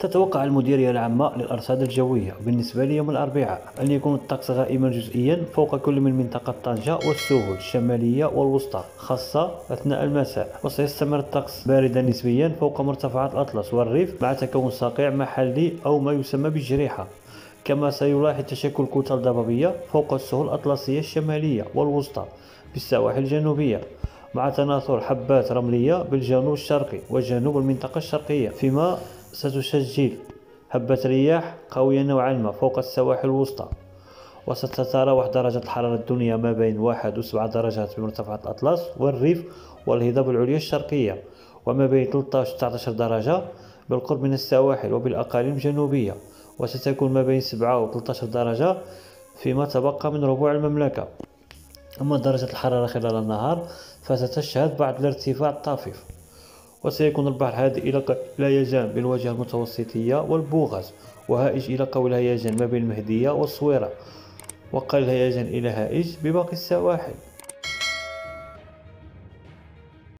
تتوقع المديرية العامة للأرصاد الجوية بالنسبة لي يوم الأربعاء أن يكون الطقس غائما جزئيا فوق كل من منطقة طنجة والسهول الشمالية والوسطى خاصة أثناء المساء، وسيستمر الطقس باردا نسبيا فوق مرتفعات الأطلس والريف مع تكون صقيع محلي أو ما يسمى بالجريحة. كما سيلاحظ تشكل كتل ضبابية فوق السهول الأطلسية الشمالية والوسطى بالسواحل الجنوبية، مع تناثر حبات رملية بالجنوب الشرقي وجنوب المنطقة الشرقية، فيما ستسجل هبات رياح قوية نوعا ما فوق السواحل الوسطى. وستتراوح درجة الحرارة الدنيا ما بين 1 و 7 درجات بمرتفعات الأطلس والريف والهضاب العليا الشرقية، وما بين 13 و 19 درجة بالقرب من السواحل وبالأقاليم الجنوبية، وستكون ما بين 7 و 13 درجة فيما تبقى من ربوع المملكة. أما درجة الحرارة خلال النهار فستشهد بعض الارتفاع الطفيف، وسيكون البحر هادئ إلى الهيجان بالواجهة المتوسطية والبوغاز، وهائج إلى قوي الهيجان ما بين المهدية والصويرة، وقليل الهيجان إلى هائج بباقي السواحل.